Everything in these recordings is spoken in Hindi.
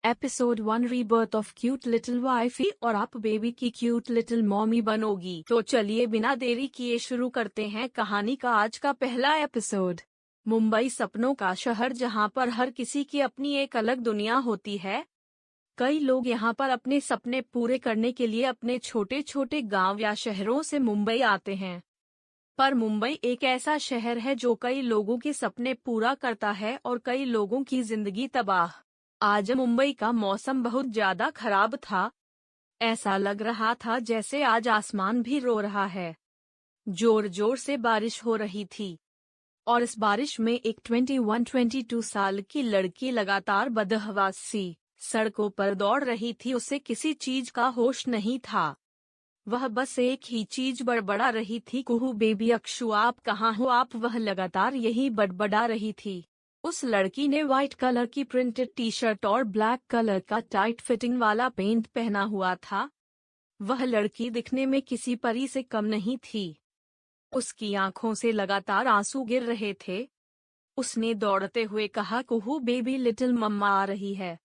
Episode 1 rebirth of cute little wifey और आप बेबी की क्यूट लिटिल मॉमी बनोगी। तो चलिए बिना देरी किए शुरू करते हैं कहानी का आज का पहला एपिसोड। मुंबई सपनों का शहर जहां पर हर किसी की अपनी एक अलग दुनिया होती है। कई लोग यहां पर अपने सपने पूरे करने के लिए अपने छोटे छोटे गांव या शहरों से मुंबई आते हैं। पर मुंबई एक ऐसा शहर है जो कई लोगों के सपने पूरा करता है और कई लोगों की जिंदगी तबाह। आज मुंबई का मौसम बहुत ज्यादा खराब था। ऐसा लग रहा था जैसे आज आसमान भी रो रहा है। जोर जोर से बारिश हो रही थी और इस बारिश में एक 21-22 साल की लड़की लगातार बदहवास सी सड़कों पर दौड़ रही थी। उसे किसी चीज का होश नहीं था। वह बस एक ही चीज बड़बड़ा रही थी, कुहू बेबी अक्षु आप कहाँ हो आप। वह लगातार यही बड़बड़ा रही थी। उस लड़की ने व्हाइट कलर की प्रिंटेड टी शर्ट और ब्लैक कलर का टाइट फिटिंग वाला पेंट पहना हुआ था। वह लड़की दिखने में किसी परी से कम नहीं थी। उसकी आंखों से लगातार आंसू गिर रहे थे। उसने दौड़ते हुए कहा, कुहू बेबी लिटिल मम्मा आ रही है,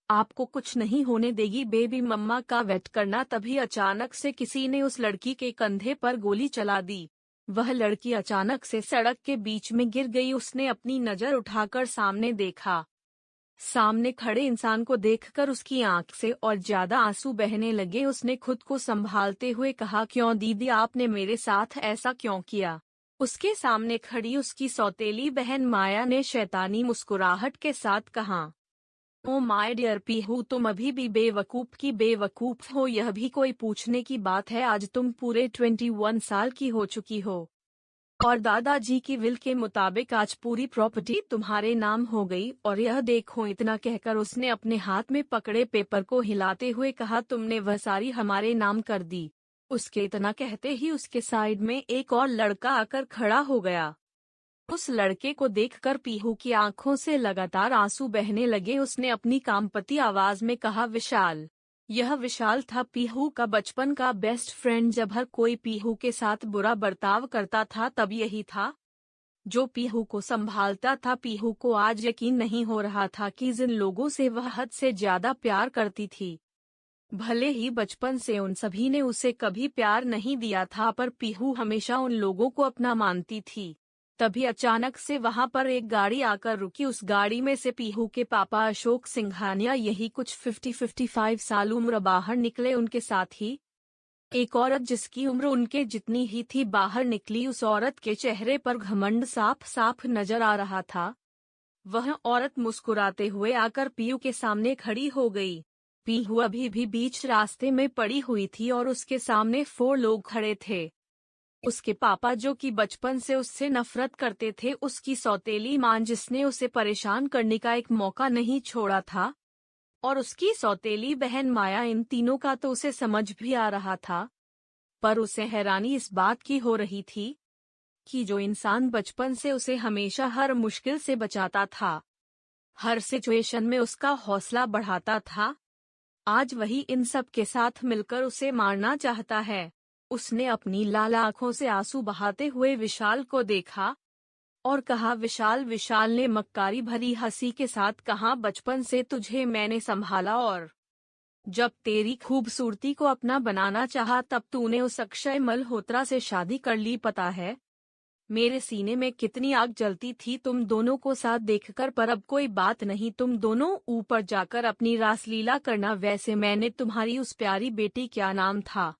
आपको कुछ नहीं होने देगी। बेबी मम्मा का वेट करना। तभी अचानक से किसी ने उस लड़की के कंधे पर गोली चला दी। वह लड़की अचानक से सड़क के बीच में गिर गई। उसने अपनी नजर उठाकर सामने देखा। सामने खड़े इंसान को देखकर उसकी आंख से और ज्यादा आंसू बहने लगे। उसने खुद को संभालते हुए कहा, क्यों दीदी आपने मेरे साथ ऐसा क्यों किया। उसके सामने खड़ी उसकी सौतेली बहन माया ने शैतानी मुस्कुराहट के साथ कहा, ओ माय डियर पीहू तुम अभी भी बेवकूफ की बेवकूफ हो। यह भी कोई पूछने की बात है, आज तुम पूरे 21 साल की हो चुकी हो और दादाजी की विल के मुताबिक आज पूरी प्रॉपर्टी तुम्हारे नाम हो गई। और यह देखो। इतना कहकर उसने अपने हाथ में पकड़े पेपर को हिलाते हुए कहा, तुमने वह सारी हमारे नाम कर दी। उसके इतना कहते ही उसके साइड में एक और लड़का आकर खड़ा हो गया। उस लड़के को देखकर पीहू की आंखों से लगातार आंसू बहने लगे। उसने अपनी कांपती आवाज में कहा, विशाल। यह विशाल था पीहू का बचपन का बेस्ट फ्रेंड। जब हर कोई पीहू के साथ बुरा बर्ताव करता था तब यही था जो पीहू को संभालता था। पीहू को आज यकीन नहीं हो रहा था कि जिन लोगों से वह हद से ज्यादा प्यार करती थी, भले ही बचपन से उन सभी ने उसे कभी प्यार नहीं दिया था, पर पीहू हमेशा उन लोगों को अपना मानती थी। तभी अचानक से वहां पर एक गाड़ी आकर रुकी। उस गाड़ी में से पीहू के पापा अशोक सिंघानिया, यही कुछ 50-55 साल उम्र, बाहर निकले। उनके साथ ही एक औरत जिसकी उम्र उनके जितनी ही थी बाहर निकली। उस औरत के चेहरे पर घमंड साफ साफ नजर आ रहा था। वह औरत मुस्कुराते हुए आकर पीहू के सामने खड़ी हो गई। पीहू अभी भी बीच रास्ते में पड़ी हुई थी और उसके सामने 4 लोग खड़े थे। उसके पापा जो कि बचपन से उससे नफरत करते थे, उसकी सौतेली मां जिसने उसे परेशान करने का एक मौका नहीं छोड़ा था, और उसकी सौतेली बहन माया। इन तीनों का तो उसे समझ भी आ रहा था, पर उसे हैरानी इस बात की हो रही थी कि जो इंसान बचपन से उसे हमेशा हर मुश्किल से बचाता था, हर सिचुएशन में उसका हौसला बढ़ाता था, आज वही इन सब के साथ मिलकर उसे मारना चाहता है। उसने अपनी लाल आंखों से आंसू बहाते हुए विशाल को देखा और कहा, विशाल। विशाल ने मक्कारी भरी हंसी के साथ कहा, बचपन से तुझे मैंने संभाला और जब तेरी खूबसूरती को अपना बनाना चाहा तब तूने उस अक्षय मल्होत्रा से शादी कर ली। पता है मेरे सीने में कितनी आग जलती थी तुम दोनों को साथ देखकर, पर अब कोई बात नहीं, तुम दोनों ऊपर जाकर अपनी रासलीला करना। वैसे मैंने तुम्हारी उस प्यारी बेटी, क्या नाम था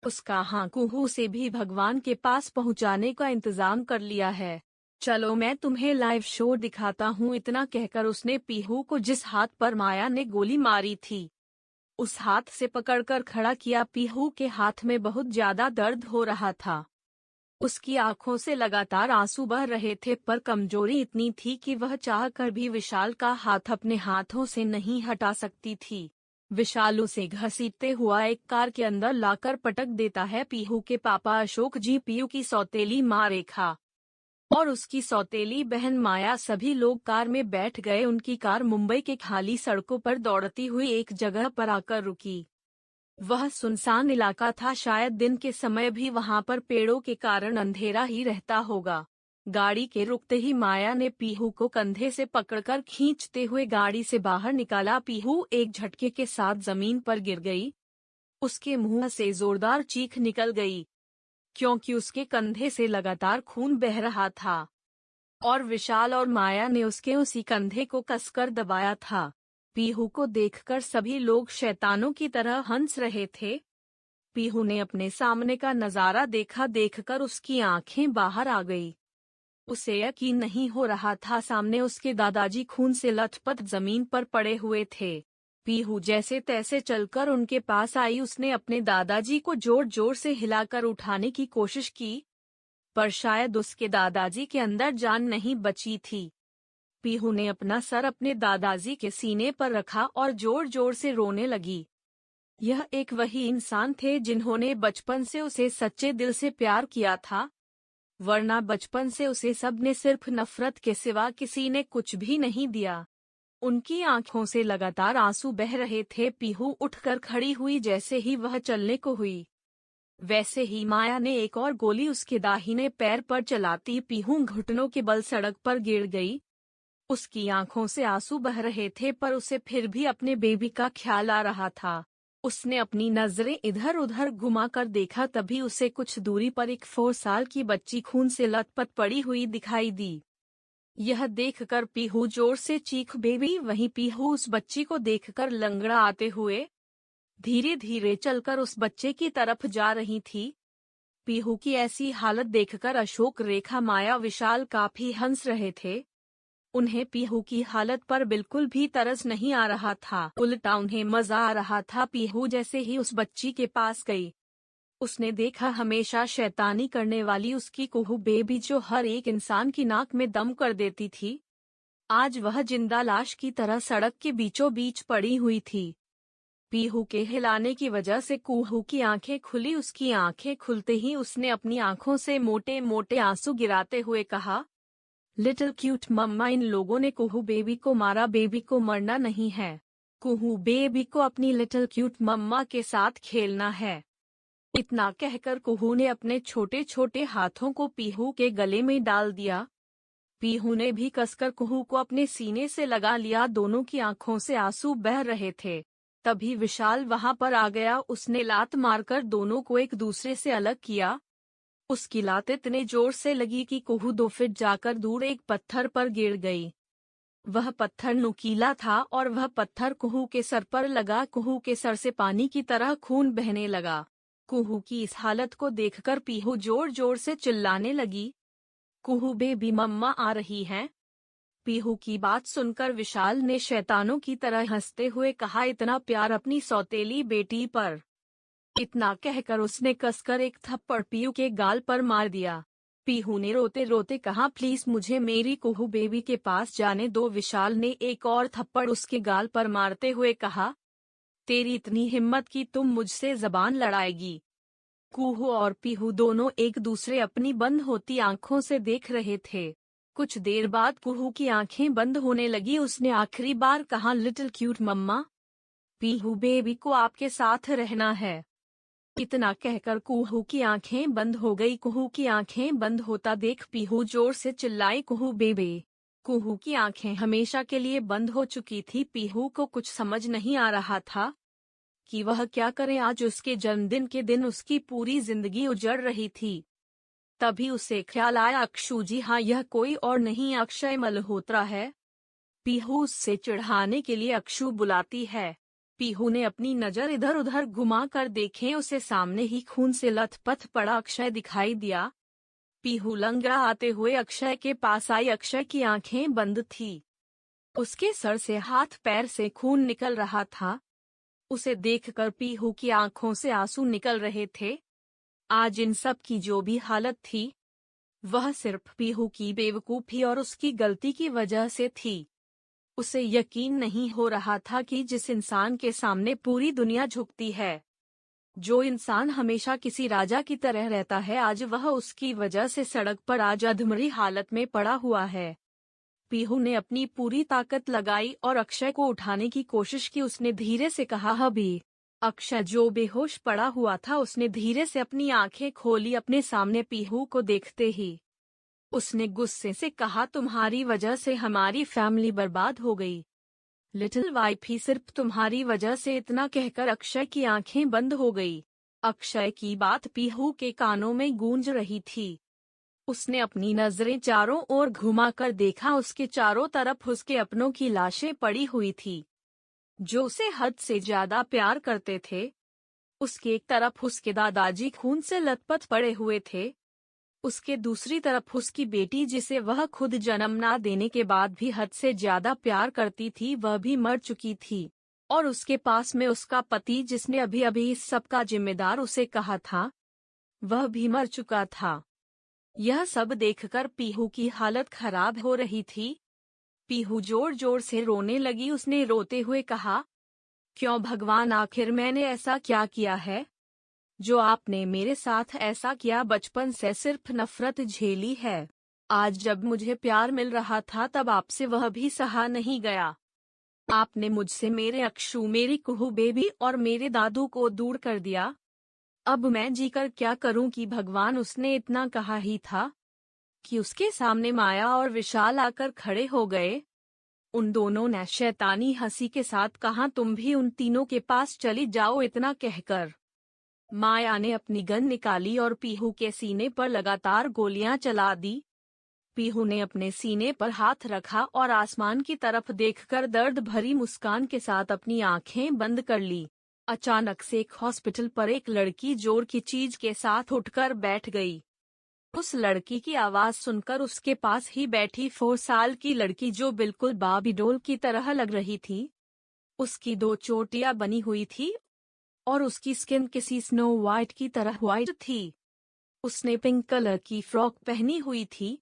उसका, हाँ, कुहू से भी भगवान के पास पहुंचाने का इंतजाम कर लिया है। चलो मैं तुम्हें लाइव शो दिखाता हूँ। इतना कहकर उसने पीहू को जिस हाथ पर माया ने गोली मारी थी उस हाथ से पकड़कर खड़ा किया। पीहू के हाथ में बहुत ज्यादा दर्द हो रहा था। उसकी आंखों से लगातार आंसू बह रहे थे, पर कमजोरी इतनी थी कि वह चाहकर भी विशाल का हाथ अपने हाथों से नहीं हटा सकती थी। विशाल उसे घसीटते हुआ एक कार के अंदर लाकर पटक देता है। पीहू के पापा अशोक जी, पीहू की सौतेली माँ रेखा और उसकी सौतेली बहन माया, सभी लोग कार में बैठ गए। उनकी कार मुंबई के खाली सड़कों पर दौड़ती हुई एक जगह पर आकर रुकी। वह सुनसान इलाका था, शायद दिन के समय भी वहां पर पेड़ों के कारण अंधेरा ही रहता होगा। गाड़ी के रुकते ही माया ने पीहू को कंधे से पकड़कर खींचते हुए गाड़ी से बाहर निकाला। पीहू एक झटके के साथ जमीन पर गिर गई। उसके मुंह से जोरदार चीख निकल गई, क्योंकि उसके कंधे से लगातार खून बह रहा था और विशाल और माया ने उसके उसी कंधे को कसकर दबाया था। पीहू को देखकर सभी लोग शैतानों की तरह हंस रहे थे। पीहू ने अपने सामने का नजारा देखकर उसकी आंखें बाहर आ गई। उसे यकीन नहीं हो रहा था, सामने उसके दादाजी खून से लथपथ जमीन पर पड़े हुए थे। पीहू जैसे तैसे चलकर उनके पास आई। उसने अपने दादाजी को जोर जोर से हिलाकर उठाने की कोशिश की, पर शायद उसके दादाजी के अंदर जान नहीं बची थी। पीहू ने अपना सर अपने दादाजी के सीने पर रखा और जोर जोर से रोने लगी। यह एक वही इंसान थे जिन्होंने बचपन से उसे सच्चे दिल से प्यार किया था, वरना बचपन से उसे सबने सिर्फ नफरत के सिवा किसी ने कुछ भी नहीं दिया। उनकी आंखों से लगातार आंसू बह रहे थे। पीहू उठकर खड़ी हुई। जैसे ही वह चलने को हुई, वैसे ही माया ने एक और गोली उसके दाहिने पैर पर चलाती पीहू घुटनों के बल सड़क पर गिर गई। उसकी आंखों से आंसू बह रहे थे, पर उसे फिर भी अपने बेबी का ख्याल आ रहा था। उसने अपनी नजरें इधर उधर घुमाकर देखा, तभी उसे कुछ दूरी पर एक 4 साल की बच्ची खून से लथपथ पड़ी हुई दिखाई दी। यह देखकर पीहू जोर से चीख बेबी। वहीं पीहू उस बच्ची को देखकर लंगड़ा आते हुए धीरे धीरे चलकर उस बच्चे की तरफ जा रही थी। पीहू की ऐसी हालत देखकर अशोक, रेखा, माया, विशाल काफी हंस रहे थे। उन्हें पीहू की हालत पर बिल्कुल भी तरस नहीं आ रहा था, उल्टा उन्हें मजा आ रहा था। पीहू जैसे ही उस बच्ची के पास गई, उसने देखा हमेशा शैतानी करने वाली उसकी कुहू बेबी, जो हर एक इंसान की नाक में दम कर देती थी, आज वह जिंदा लाश की तरह सड़क के बीचों बीच पड़ी हुई थी। पीहू के हिलाने की वजह से कुहू की आंखें खुली। उसकी आंखें खुलते ही उसने अपनी आंखों से मोटे मोटे आंसू गिराते हुए कहा, लिटिल क्यूट मम्मा, इन लोगों ने कुहू बेबी को मारा। बेबी को मरना नहीं है। कुहू बेबी को अपनी लिटिल क्यूट मम्मा के साथ खेलना है। इतना कहकर कुहू ने अपने छोटे छोटे हाथों को पीहू के गले में डाल दिया। पीहू ने भी कसकर कुहू को अपने सीने से लगा लिया। दोनों की आंखों से आंसू बह रहे थे। तभी विशाल वहां पर आ गया। उसने लात मारकर दोनों को एक दूसरे से अलग किया। उसकी लात इतने जोर से लगी कि कुहू 2 फीट जाकर दूर एक पत्थर पर गिर गई। वह पत्थर नुकीला था और वह पत्थर कुहू के सर पर लगा। कुहू के सर से पानी की तरह खून बहने लगा। कुहू की इस हालत को देखकर पीहू जोर जोर से चिल्लाने लगी, कुहू बेबी, मम्मा आ रही हैं। पीहू की बात सुनकर विशाल ने शैतानों की तरह हंसते हुए कहा, इतना प्यार अपनी सौतेली बेटी पर। इतना कहकर उसने कसकर एक थप्पड़ पीहू के गाल पर मार दिया। पीहू ने रोते रोते कहा, प्लीज मुझे मेरी कुहू बेबी के पास जाने दो। विशाल ने एक और थप्पड़ उसके गाल पर मारते हुए कहा, तेरी इतनी हिम्मत कि तुम मुझसे जबान लड़ाएगी। कुहू और पीहू दोनों एक दूसरे अपनी बंद होती आंखों से देख रहे थे। कुछ देर बाद कुहू की आंखें बंद होने लगी। उसने आखिरी बार कहा, लिटिल क्यूट मम्मा, पीहू बेबी को आपके साथ रहना है। इतना कहकर कुहू की आंखें बंद हो गई। कुहू की आंखें बंद होता देख पीहू जोर से चिल्लाई, कुहू बेबी। कुहू की आंखें हमेशा के लिए बंद हो चुकी थी। पीहू को कुछ समझ नहीं आ रहा था कि वह क्या करे। आज उसके जन्मदिन के दिन उसकी पूरी जिंदगी उजड़ रही थी। तभी उसे ख्याल आया, अक्षु, जी हाँ, यह कोई और नहीं अक्षय मल्होत्रा है। पीहू उससे चिढ़ाने के लिए अक्षु बुलाती है। पीहू ने अपनी नजर इधर उधर घुमा कर देखे, उसे सामने ही खून से लथपथ पड़ा अक्षय दिखाई दिया। पीहू लंगड़ा आते हुए अक्षय के पास आई। अक्षय की आंखें बंद थी। उसके सर से हाथ पैर से खून निकल रहा था। उसे देखकर पीहू की आंखों से आंसू निकल रहे थे। आज इन सब की जो भी हालत थी, वह सिर्फ पीहू की बेवकूफी और उसकी गलती की वजह से थी। उसे यकीन नहीं हो रहा था कि जिस इंसान के सामने पूरी दुनिया झुकती है, जो इंसान हमेशा किसी राजा की तरह रहता है, आज वह उसकी वजह से सड़क पर आज अधमरी हालत में पड़ा हुआ है। पीहू ने अपनी पूरी ताकत लगाई और अक्षय को उठाने की कोशिश की। उसने धीरे से कहा, हबी। अक्षय जो बेहोश पड़ा हुआ था, उसने धीरे से अपनी आंखें खोली। अपने सामने पीहू को देखते ही उसने गुस्से से कहा, तुम्हारी वजह से हमारी फैमिली बर्बाद हो गई। लिटिल वाइफी, सिर्फ तुम्हारी वजह से। इतना कहकर अक्षय की आंखें बंद हो गई। अक्षय की बात पीहू के कानों में गूंज रही थी। उसने अपनी नजरें चारों ओर घुमाकर देखा। उसके चारों तरफ उसके अपनों की लाशें पड़ी हुई थी, जो उसे हद से ज्यादा प्यार करते थे। उसके एक तरफ उसके दादाजी खून से लथपथ पड़े हुए थे, उसके दूसरी तरफ उसकी बेटी, जिसे वह खुद जन्म ना देने के बाद भी हद से ज्यादा प्यार करती थी, वह भी मर चुकी थी। और उसके पास में उसका पति, जिसने अभी अभी इस सब का जिम्मेदार उसे कहा था, वह भी मर चुका था। यह सब देखकर पीहू की हालत खराब हो रही थी। पीहू जोर जोर से रोने लगी। उसने रोते हुए कहा, क्यों भगवान, आखिर मैंने ऐसा क्या किया है जो आपने मेरे साथ ऐसा किया? बचपन से सिर्फ नफरत झेली है। आज जब मुझे प्यार मिल रहा था तब आपसे वह भी सहा नहीं गया। आपने मुझसे मेरे अक्षु, मेरी कुहू बेबी और मेरे दादू को दूर कर दिया। अब मैं जीकर क्या करूं कि भगवान। उसने इतना कहा ही था कि उसके सामने माया और विशाल आकर खड़े हो गए। उन दोनों ने शैतानी हंसी के साथ कहा, तुम भी उन तीनों के पास चली जाओ। इतना कहकर माया ने अपनी गन निकाली और पीहू के सीने पर लगातार गोलियां चला दी। पीहू ने अपने सीने पर हाथ रखा और आसमान की तरफ देखकर दर्द भरी मुस्कान के साथ अपनी आंखें बंद कर ली। अचानक से एक हॉस्पिटल पर एक लड़की जोर की चीज के साथ उठकर बैठ गई। उस लड़की की आवाज सुनकर उसके पास ही बैठी 4 साल की लड़की, जो बिल्कुल बाबी डोल की तरह लग रही थी, उसकी 2 चोटियां बनी हुई थी और उसकी स्किन किसी स्नो वाइट की तरह वाइट थी। उसने पिंक कलर की फ्रॉक पहनी हुई थी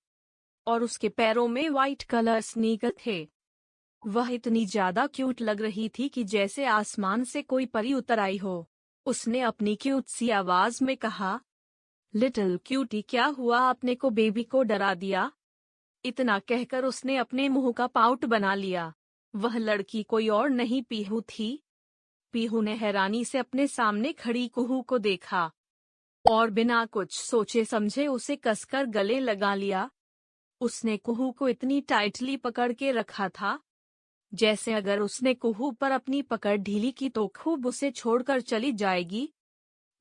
और उसके पैरों में वाइट कलर स्नीकर थे। वह इतनी ज्यादा क्यूट लग रही थी कि जैसे आसमान से कोई परी उतर आई हो। उसने अपनी क्यूट सी आवाज में कहा, लिटिल क्यूटी, क्या हुआ? आपने को बेबी को डरा दिया? इतना कहकर उसने अपने मुंह का पाउट बना लिया। वह लड़की कोई और नहीं, पीहू थी। पीहू ने हैरानी से अपने सामने खड़ी कुहू को देखा और बिना कुछ सोचे समझे उसे कसकर गले लगा लिया। उसने कुहू को इतनी टाइटली पकड़ के रखा था जैसे अगर उसने कुहू पर अपनी पकड़ ढीली की तो खूब उसे छोड़कर चली जाएगी।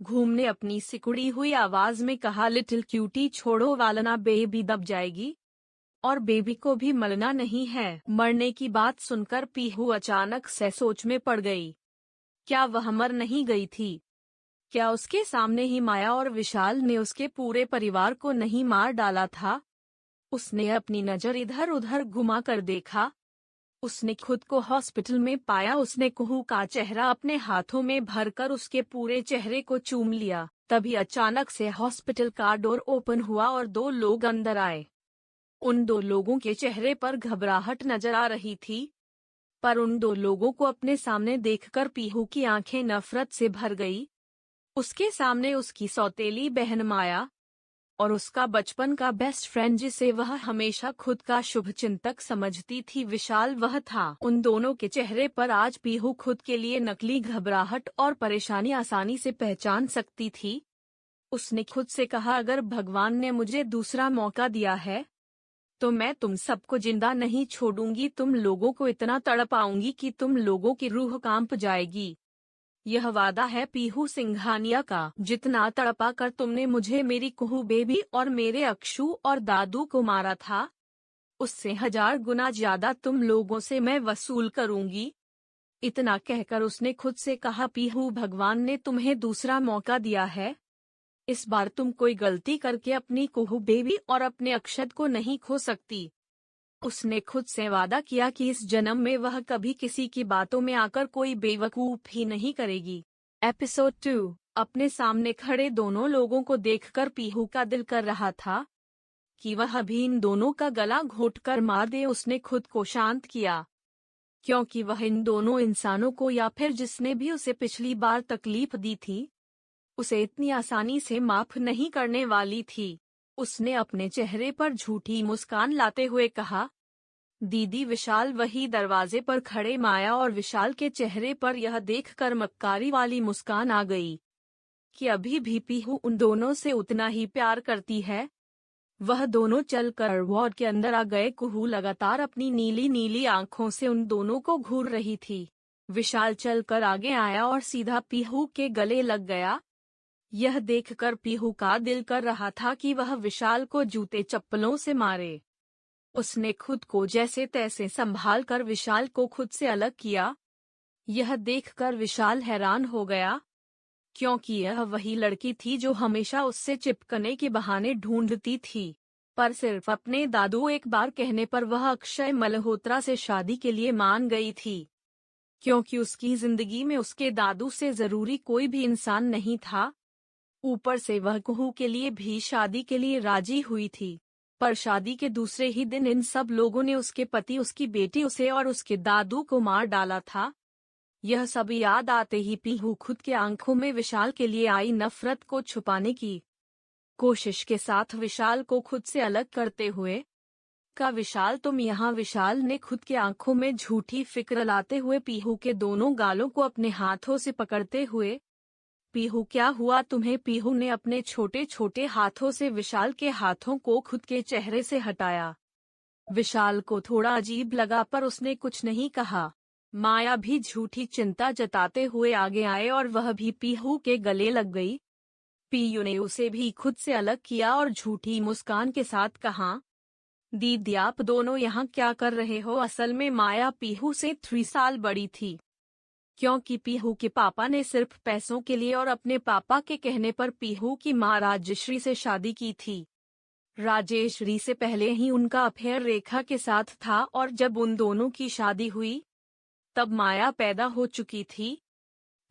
घूमने अपनी सिकुड़ी हुई आवाज में कहा, लिटिल क्यूटी छोड़ो, वालना बेबी दब जाएगी और बेबी को भी मरना नहीं है। मरने की बात सुनकर पीहू अचानक से सोच में पड़ गई। क्या वह मर नहीं गई थी? क्या उसके सामने ही माया और विशाल ने उसके पूरे परिवार को नहीं मार डाला था? उसने अपनी नजर इधर उधर घुमा कर देखा। उसने खुद को हॉस्पिटल में पाया। उसने कुहू का चेहरा अपने हाथों में भरकर उसके पूरे चेहरे को चूम लिया। तभी अचानक से हॉस्पिटल का डोर ओपन हुआ और 2 लोग अंदर आए। उन 2 लोगों के चेहरे पर घबराहट नजर आ रही थी, पर उन 2 लोगों को अपने सामने देखकर पीहू की आंखें नफरत से भर गई। उसके सामने उसकी सौतेली बहन माया और उसका बचपन का बेस्ट फ्रेंड, जिसे वह हमेशा खुद का शुभचिंतक समझती थी, विशाल, वह था। उन दोनों के चेहरे पर आज पीहू खुद के लिए नकली घबराहट और परेशानी आसानी से पहचान सकती थी। उसने खुद से कहा, अगर भगवान ने मुझे दूसरा मौका दिया है तो मैं तुम सबको जिंदा नहीं छोड़ूंगी। तुम लोगों को इतना तड़पाऊंगी कि तुम लोगों की रूह कांप जाएगी। यह वादा है पीहू सिंघानिया का। जितना तड़पा कर तुमने मुझे, मेरी कुहू बेबी और मेरे अक्षु और दादू को मारा था, उससे 1000 गुना ज्यादा तुम लोगों से मैं वसूल करूंगी। इतना कहकर उसने खुद से कहा, पीहू, भगवान ने तुम्हें दूसरा मौका दिया है। इस बार तुम कोई गलती करके अपनी कुहू बेबी और अपने अक्षत को नहीं खो सकती। उसने खुद से वादा किया कि इस जन्म में वह कभी किसी की बातों में आकर कोई बेवकूफी नहीं करेगी। एपिसोड 2। अपने सामने खड़े दोनों लोगों को देखकर पीहू का दिल कर रहा था कि वह अभी इन दोनों का गला घोंटकर मार दे। उसने खुद को शांत किया, क्योंकि वह इन दोनों इंसानों को, या फिर जिसने भी उसे पिछली बार तकलीफ दी थी, उसे इतनी आसानी से माफ नहीं करने वाली थी। उसने अपने चेहरे पर झूठी मुस्कान लाते हुए कहा, दीदी विशाल। वही दरवाजे पर खड़े माया और विशाल के चेहरे पर यह देखकर मक्कारी वाली मुस्कान आ गई कि अभी भी पीहू उन दोनों से उतना ही प्यार करती है। वह दोनों चलकर वार्ड के अंदर आ गए। कुहू लगातार अपनी नीली नीली आंखों से उन दोनों को घूर रही थी। विशाल चलकर आगे आया और सीधा पीहू के गले लग गया। यह देखकर पीहू का दिल कर रहा था कि वह विशाल को जूते चप्पलों से मारे। उसने खुद को जैसे तैसे संभाल कर विशाल को खुद से अलग किया। यह देखकर विशाल हैरान हो गया, क्योंकि यह वही लड़की थी जो हमेशा उससे चिपकने के बहाने ढूंढती थी। पर सिर्फ अपने दादू एक बार कहने पर वह अक्षय मल्होत्रा से शादी के लिए मान गई थी, क्योंकि उसकी जिंदगी में उसके दादू से जरूरी कोई भी इंसान नहीं था। ऊपर से वह कुहू के लिए भी शादी के लिए राजी हुई थी। पर शादी के दूसरे ही दिन इन सब लोगों ने उसके पति, उसकी बेटी, उसे और उसके दादू को मार डाला था। यह सब याद आते ही पीहू खुद के आंखों में विशाल के लिए आई नफरत को छुपाने की कोशिश के साथ विशाल को खुद से अलग करते हुए का विशाल तुम यहाँ। विशाल ने खुद के आंखों में झूठी फिक्र लाते हुए पीहू के दोनों गालों को अपने हाथों से पकड़ते हुए, पीहू क्या हुआ तुम्हें? पीहू ने अपने छोटे छोटे हाथों से विशाल के हाथों को खुद के चेहरे से हटाया। विशाल को थोड़ा अजीब लगा पर उसने कुछ नहीं कहा। माया भी झूठी चिंता जताते हुए आगे आए और वह भी पीहू के गले लग गई। पीयू ने उसे भी खुद से अलग किया और झूठी मुस्कान के साथ कहा, दीदी आप दोनों यहाँ क्या कर रहे हो? असल में माया पीहू से 3 साल बड़ी थी, क्योंकि पीहू के पापा ने सिर्फ पैसों के लिए और अपने पापा के कहने पर पीहू की मां राजश्री से शादी की थी। राजेश्वरी से पहले ही उनका अफेयर रेखा के साथ था और जब उन दोनों की शादी हुई तब माया पैदा हो चुकी थी।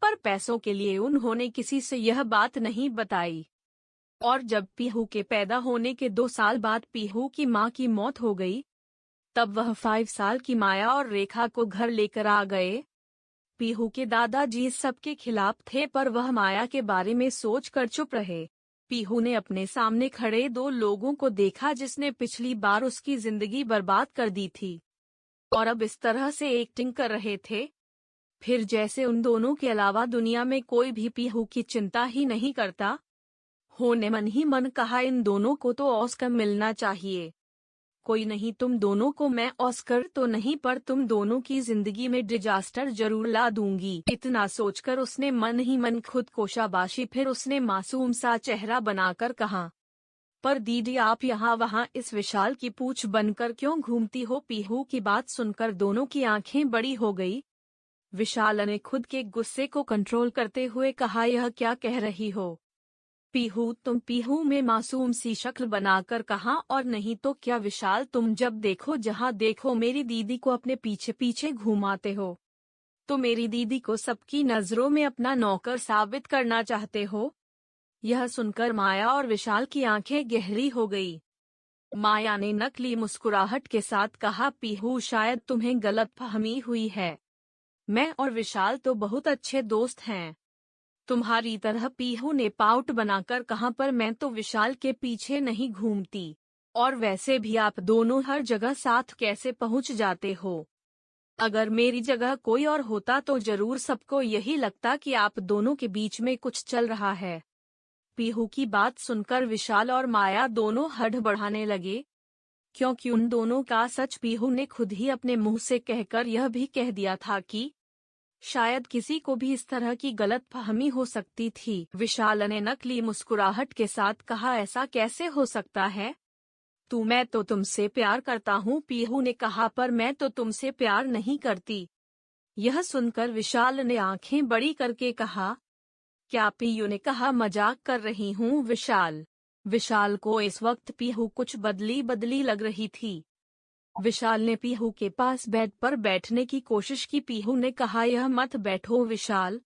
पर पैसों के लिए उन्होंने किसी से यह बात नहीं बताई। और जब पीहू के पैदा होने के 2 साल बाद पीहू की मां की मौत हो गई, तब वह 5 साल की माया और रेखा को घर लेकर आ गए। पीहू के दादाजी इस सब के खिलाफ थे, पर वह माया के बारे में सोच कर चुप रहे। पीहू ने अपने सामने खड़े 2 लोगों को देखा जिसने पिछली बार उसकी जिंदगी बर्बाद कर दी थी और अब इस तरह से एक्टिंग कर रहे थे। फिर जैसे उन दोनों के अलावा दुनिया में कोई भी पीहू की चिंता ही नहीं करता। होने मन ही मन कहा, इन दोनों को तो ऑस्कर मिलना चाहिए। कोई नहीं, तुम दोनों को मैं ऑस्कर तो नहीं पर तुम दोनों की जिंदगी में डिजास्टर जरूर ला दूंगी। इतना सोचकर उसने मन ही मन खुद को शाबाशी। फिर उसने मासूम सा चेहरा बनाकर कहा, पर दीदी आप यहाँ वहाँ इस विशाल की पूछ बनकर क्यों घूमती हो? पीहू की बात सुनकर दोनों की आंखें बड़ी हो गई। विशाल ने खुद के गुस्से को कंट्रोल करते हुए कहा, यह क्या कह रही हो पीहू तुम? पीहू में मासूम सी शक्ल बनाकर कहा, और नहीं तो क्या विशाल, तुम जब देखो जहाँ देखो मेरी दीदी को अपने पीछे पीछे घुमाते हो। तो मेरी दीदी को सबकी नजरों में अपना नौकर साबित करना चाहते हो? यह सुनकर माया और विशाल की आंखें गहरी हो गई। माया ने नकली मुस्कुराहट के साथ कहा, पीहू शायद तुम्हें गलतफहमी हुई है। मैं और विशाल तो बहुत अच्छे दोस्त हैं। तुम्हारी तरह। पीहू ने पाउट बनाकर कहा, पर मैं तो विशाल के पीछे नहीं घूमती। और वैसे भी आप दोनों हर जगह साथ कैसे पहुंच जाते हो? अगर मेरी जगह कोई और होता तो जरूर सबको यही लगता कि आप दोनों के बीच में कुछ चल रहा है। पीहू की बात सुनकर विशाल और माया दोनों हड़बड़ाने लगे, क्योंकि उन दोनों का सच पीहू ने खुद ही अपने मुंह से कहकर यह भी कह दिया था कि शायद किसी को भी इस तरह की गलतफहमी हो सकती थी। विशाल ने नकली मुस्कुराहट के साथ कहा, ऐसा कैसे हो सकता है? मैं तो तुमसे प्यार करता हूँ। पीहू ने कहा, पर मैं तो तुमसे प्यार नहीं करती। यह सुनकर विशाल ने आंखें बड़ी करके कहा, क्या? पीयू ने कहा, मजाक कर रही हूँ विशाल। विशाल को इस वक्त पीहू कुछ बदली बदली लग रही थी। विशाल ने पीहू के पास बेड पर बैठने की कोशिश की। पीहू ने कहा, यह मत बैठो विशाल।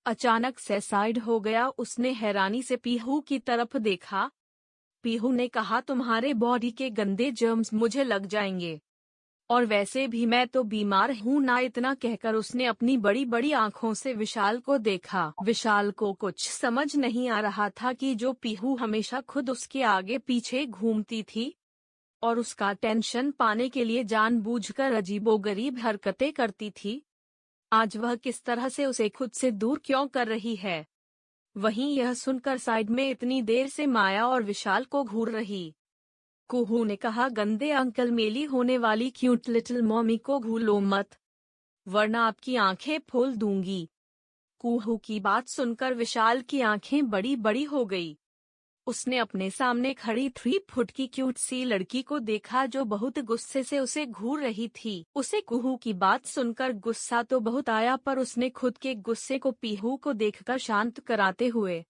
अचानक से साइड हो गया। उसने हैरानी से पीहू की तरफ देखा। पीहू ने कहा, तुम्हारे बॉडी के गंदे जर्म्स मुझे लग जाएंगे, और वैसे भी मैं तो बीमार हूँ ना। इतना कहकर उसने अपनी बड़ी बड़ी आंखों से विशाल को देखा। विशाल को कुछ समझ नहीं आ रहा था कि जो पीहू हमेशा खुद उसके आगे पीछे घूमती थी और उसका टेंशन पाने के लिए जानबूझकर अजीबोगरीब हरकतें करती थी, आज वह किस तरह से उसे खुद से दूर क्यों कर रही है। वहीं यह सुनकर साइड में इतनी देर से माया और विशाल को घूर रही कुहू ने कहा, गंदे अंकल, मेली होने वाली क्यूट लिटिल मॉमी को भूलो मत, वरना आपकी आंखें फोड़ दूंगी। कुहू की बात सुनकर विशाल की आंखें बड़ी बड़ी हो गई। उसने अपने सामने खड़ी 3 फुट की क्यूट सी लड़की को देखा जो बहुत गुस्से से उसे घूर रही थी। उसे कुहू की बात सुनकर गुस्सा तो बहुत आया, पर उसने खुद के गुस्से को पीहू को देखकर शांत कराते हुए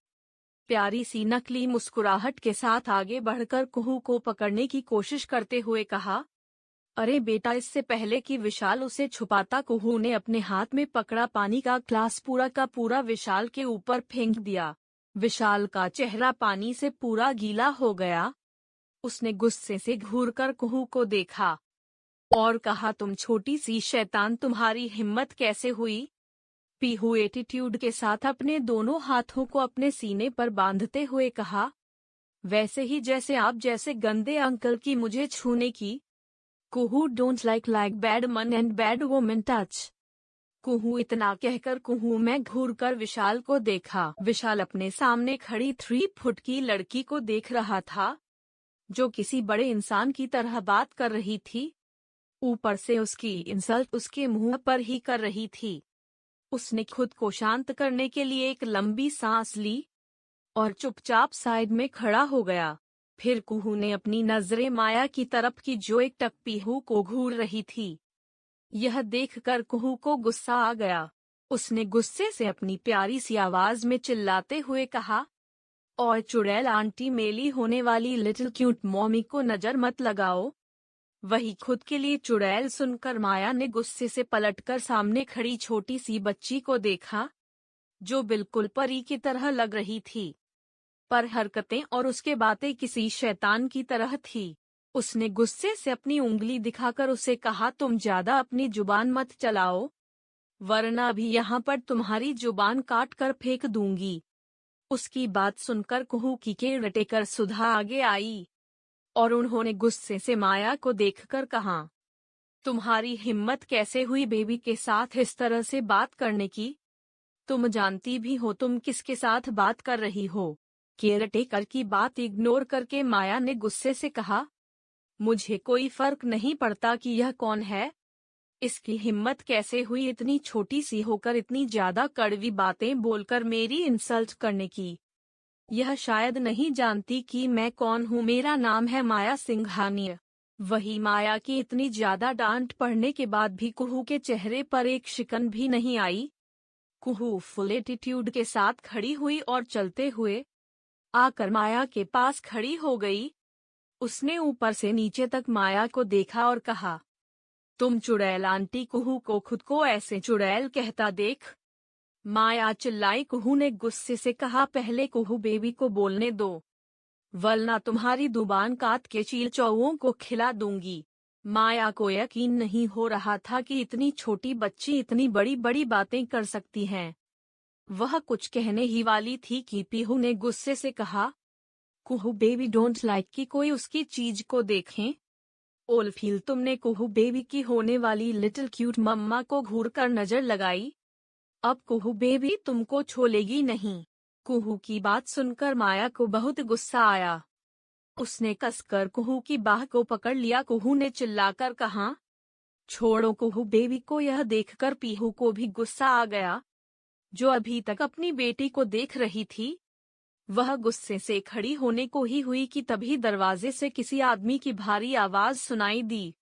प्यारी सी नकली मुस्कुराहट के साथ आगे बढ़कर कुहू को पकड़ने की कोशिश करते हुए कहा, अरे बेटा, इससे पहले कि विशाल उसे छुपाता, कुहू ने अपने हाथ में पकड़ा पानी का ग्लास पूरा का पूरा विशाल के ऊपर फेंक दिया। विशाल का चेहरा पानी से पूरा गीला हो गया। उसने गुस्से से घूरकर कुहू को देखा और कहा, तुम छोटी सी शैतान, तुम्हारी हिम्मत कैसे हुई? पीहू एटीट्यूड के साथ अपने दोनों हाथों को अपने सीने पर बांधते हुए कहा, वैसे ही जैसे आप जैसे गंदे अंकल की मुझे छूने की। कुहू डोंट लाइक बैड मन एंड बैड वोमेन टच। कुहू इतना कहकर कुहू में घूरकर विशाल को देखा। विशाल अपने सामने खड़ी 3 फुट की लड़की को देख रहा था, जो किसी बड़े इंसान की तरह बात कर रही थी। ऊपर से उसकी इंसल्ट उसके मुंह पर ही कर रही थी। उसने खुद को शांत करने के लिए एक लंबी सांस ली और चुपचाप साइड में खड़ा हो गया। फिर कुहू ने अपनी नजरें माया की तरफ की, जो एक टक पीहू को घूर रही थी। यह देखकर कुहू को गुस्सा आ गया। उसने गुस्से से अपनी प्यारी सी आवाज में चिल्लाते हुए कहा, और चुड़ैल आंटी, मेली होने वाली लिटिल क्यूट मॉमी को नजर मत लगाओ। वही खुद के लिए चुड़ैल सुनकर माया ने गुस्से से पलटकर सामने खड़ी छोटी सी बच्ची को देखा, जो बिल्कुल परी की तरह लग रही थी, पर हरकतें और उसके बातें किसी शैतान की तरह थी। उसने गुस्से से अपनी उंगली दिखाकर उसे कहा, तुम ज्यादा अपनी जुबान मत चलाओ, वरना अभी यहाँ पर तुम्हारी जुबान काट कर फेंक दूंगी। उसकी बात सुनकर कुहू की केयरटेकर सुधा आगे आई और उन्होंने गुस्से से माया को देखकर कहा, तुम्हारी हिम्मत कैसे हुई बेबी के साथ इस तरह से बात करने की? तुम जानती भी हो तुम किसके साथ बात कर रही हो? केयरटेकर की बात इग्नोर करके माया ने गुस्से से कहा, मुझे कोई फर्क नहीं पड़ता कि यह कौन है। इसकी हिम्मत कैसे हुई इतनी छोटी सी होकर इतनी ज्यादा कड़वी बातें बोलकर मेरी इंसल्ट करने की? यह शायद नहीं जानती कि मैं कौन हूँ। मेरा नाम है माया सिंघानिया। वही माया की इतनी ज्यादा डांट पड़ने के बाद भी कुहू के चेहरे पर एक शिकन भी नहीं आई। कुहू फुल एटीट्यूड के साथ खड़ी हुई और चलते हुए आकर माया के पास खड़ी हो गई। उसने ऊपर से नीचे तक माया को देखा और कहा, तुम चुड़ैल आंटी, कुहू को खुद को ऐसे चुड़ैल कहता देख। माया चिल्लाई। कुहू ने गुस्से से कहा, पहले कुहू बेबी को बोलने दो, वरना तुम्हारी जुबान काट के चील चौओं को खिला दूंगी। माया को यकीन नहीं हो रहा था कि इतनी छोटी बच्ची इतनी बड़ी बड़ी बातें कर सकती है। वह कुछ कहने ही वाली थी कि पीहू ने गुस्से से कहा, कुहू बेबी डोंट लाइक कि कोई उसकी चीज को देखें। ओलफील, तुमने कुहू बेबी की होने वाली लिटिल क्यूट मम्मा को घूरकर नजर लगाई। अब कुहू बेबी तुमको छोड़ेगी नहीं। कुहू की बात सुनकर माया को बहुत गुस्सा आया। उसने कसकर कुहू की बाह को पकड़ लिया। कुहू ने चिल्लाकर कहा, छोड़ो कुहू बेबी को। यह देखकर पीहू को भी गुस्सा आ गया, जो अभी तक अपनी बेटी को देख रही थी। वह गुस्से से खड़ी होने को ही हुई कि तभी दरवाजे से किसी आदमी की भारी आवाज सुनाई दी,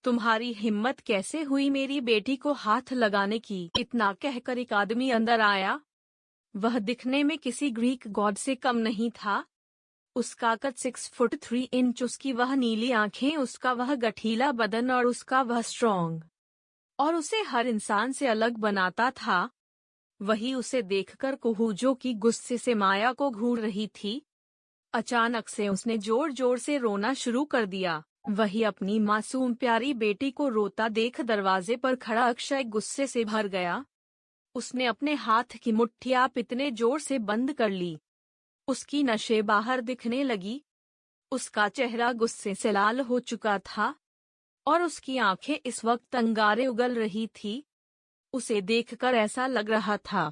तुम्हारी हिम्मत कैसे हुई मेरी बेटी को हाथ लगाने की? इतना कहकर एक आदमी अंदर आया। वह दिखने में किसी ग्रीक गॉड से कम नहीं था। उसका कद 6 फुट 3 इंच, उसकी वह नीली आंखें, उसका वह गठीला बदन और उसका वह स्ट्रॉन्ग और उसे हर इंसान से अलग बनाता था। वही उसे देखकर कुहू, जो कि गुस्से से माया को घूर रही थी, अचानक से उसने जोर जोर से रोना शुरू कर दिया। वही अपनी मासूम प्यारी बेटी को रोता देख दरवाजे पर खड़ा अक्षय गुस्से से भर गया। उसने अपने हाथ की मुट्ठियां इतने जोर से बंद कर ली, उसकी नसें बाहर दिखने लगी। उसका चेहरा गुस्से से लाल हो चुका था और उसकी आंखें इस वक्त अंगारे उगल रही थी। उसे देखकर ऐसा लग रहा था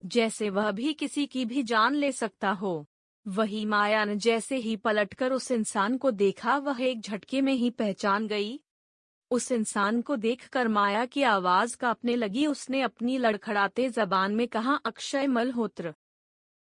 जैसे वह भी किसी की भी जान ले सकता हो। वही माया ने जैसे ही पलटकर उस इंसान को देखा, वह एक झटके में ही पहचान गई। उस इंसान को देखकर माया की आवाज कांपने लगी। उसने अपनी लड़खड़ाते जबान में कहा, अक्षय मल्होत्र।